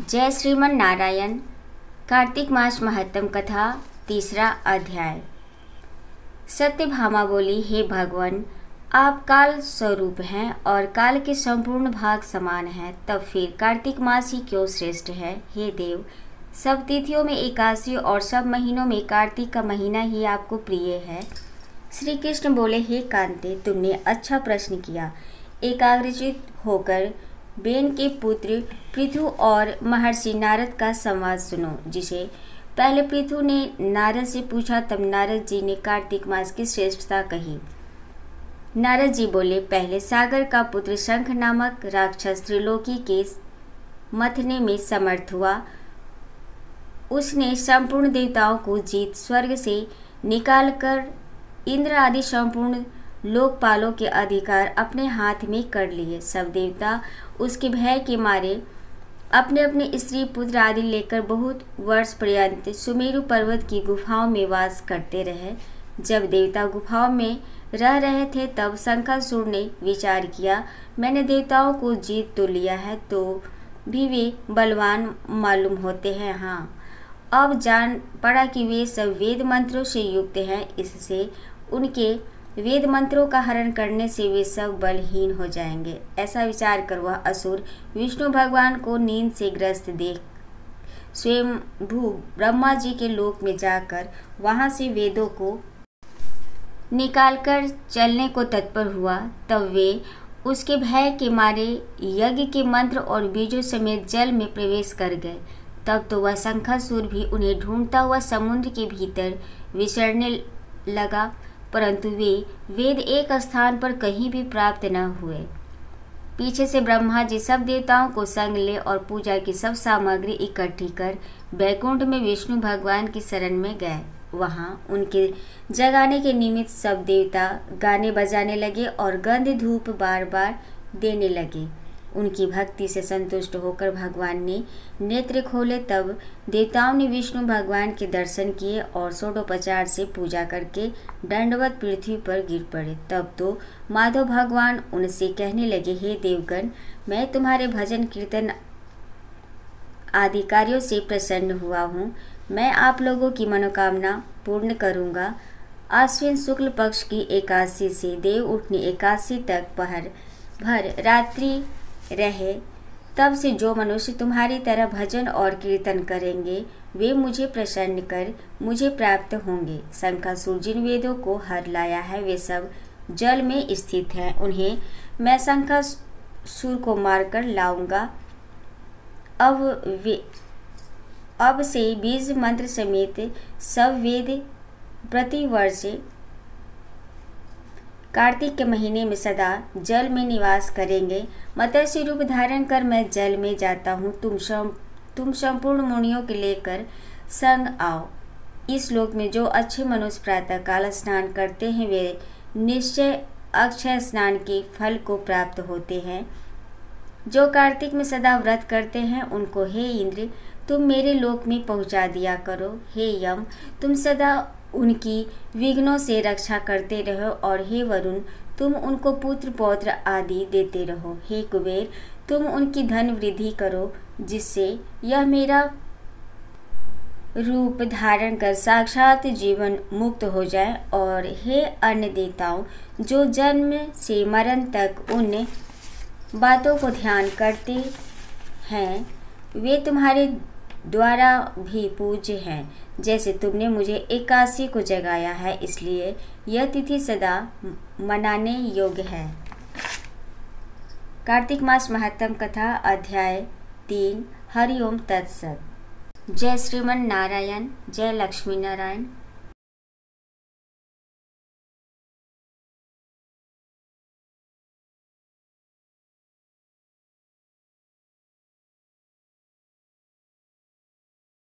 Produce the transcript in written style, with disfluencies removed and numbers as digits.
जय श्रीमन नारायण। कार्तिक मास महत्तम कथा तीसरा अध्याय। सत्यभामा बोली, हे भगवान, आप काल स्वरूप हैं और काल के संपूर्ण भाग समान हैं, तब फिर कार्तिक मास ही क्यों श्रेष्ठ है? हे देव, सब तिथियों में एकादशी और सब महीनों में कार्तिक का महीना ही आपको प्रिय है। श्री कृष्ण बोले, हे कांते, तुमने अच्छा प्रश्न किया। एकाग्रचित होकर बेन के पुत्र पृथु और महर्षि नारद का संवाद सुनो, जिसे पहले पृथु ने नारद से पूछा, तब नारद जी ने कार्तिक मास की श्रेष्ठता कही। नारद जी बोले, पहले सागर का पुत्र शंख नामक राक्षस त्रिलोकी के मथने में समर्थ हुआ। उसने संपूर्ण देवताओं को जीत स्वर्ग से निकालकर इंद्र आदि संपूर्ण लोकपालों के अधिकार अपने हाथ में कर लिए। सब देवता उसके भय के मारे अपने अपने स्त्री पुत्र आदि लेकर बहुत वर्ष पर्यंत सुमेरु पर्वत की गुफाओं में वास करते रहे। जब देवता गुफाओं में रह रहे थे, तब शंखासुर ने विचार किया, मैंने देवताओं को जीत तो लिया है, तो भी वे बलवान मालूम होते हैं। हाँ, अब जान पड़ा कि वे सब वेद मंत्रों से युक्त हैं, इससे उनके वेद मंत्रों का हरण करने से वे सब बलहीन हो जाएंगे। ऐसा विचार कर वह असुर विष्णु भगवान को नींद से ग्रस्त देख स्वयं भू ब्रह्मा जी के लोक में जाकर वहां से वेदों को निकालकर चलने को तत्पर हुआ। तब वे उसके भय के मारे यज्ञ के मंत्र और बीजों समेत जल में प्रवेश कर गए। तब तो वह शंखासुर भी उन्हें ढूंढता हुआ समुद्र के भीतर विचरने लगा, परंतु वे वेद एक स्थान पर कहीं भी प्राप्त न हुए। पीछे से ब्रह्मा जी सब देवताओं को संग ले और पूजा की सब सामग्री इकट्ठी कर बैकुंठ में विष्णु भगवान की शरण में गए। वहां उनके जगाने के निमित्त सब देवता गाने बजाने लगे और गंध धूप बार बार देने लगे। उनकी भक्ति से संतुष्ट होकर भगवान ने नेत्र खोले। तब देवताओं ने विष्णु भगवान के दर्शन किए और षोडोपचार से पूजा करके दंडवत पृथ्वी पर गिर पड़े। तब तो माधव भगवान उनसे कहने लगे, हे देवगण, मैं तुम्हारे भजन कीर्तन आदि कार्यों से प्रसन्न हुआ हूँ। मैं आप लोगों की मनोकामना पूर्ण करूँगा। आश्विन शुक्ल पक्ष की एकादशी से देव उठनी एकादशी तक पहर भर रात्रि रहे, तब से जो मनुष्य तुम्हारी तरह भजन और कीर्तन करेंगे, वे मुझे प्रसन्न कर मुझे प्राप्त होंगे। शंखासुर जिन वेदों को हर लाया है, वे सब जल में स्थित हैं। उन्हें मैं शंखासुर को मारकर लाऊंगा। अब से बीज मंत्र समेत सब वेद प्रतिवर्ष कार्तिक के महीने में सदा जल में निवास करेंगे। मत्स्य रूप धारण कर मैं जल में जाता हूँ। तुम संपूर्ण मुनियों के लेकर संग आओ। इस लोक में जो अच्छे मनुष्य प्रातः काल स्नान करते हैं, वे निश्चय अक्षय स्नान के फल को प्राप्त होते हैं। जो कार्तिक में सदा व्रत करते हैं, उनको हे इंद्र, तुम मेरे लोक में पहुँचा दिया करो। हे यम, तुम सदा उनकी विघ्नों से रक्षा करते रहो, और हे वरुण, तुम उनको पुत्र पौत्र आदि देते रहो। हे कुबेर, तुम उनकी धन वृद्धि करो, जिससे यह मेरा रूप धारण कर साक्षात जीवन मुक्त हो जाए। और हे अन्य देवताओं, जो जन्म से मरण तक उन बातों को ध्यान करते हैं, वे तुम्हारे द्वारा भी पूज्य हैं। जैसे तुमने मुझे एकादशी को जगाया है, इसलिए यह तिथि सदा मनाने योग्य है। कार्तिक मास महत्तम कथा अध्याय 3। हरिओम तत्सत। जय श्रीमन नारायण। जय लक्ष्मी नारायण।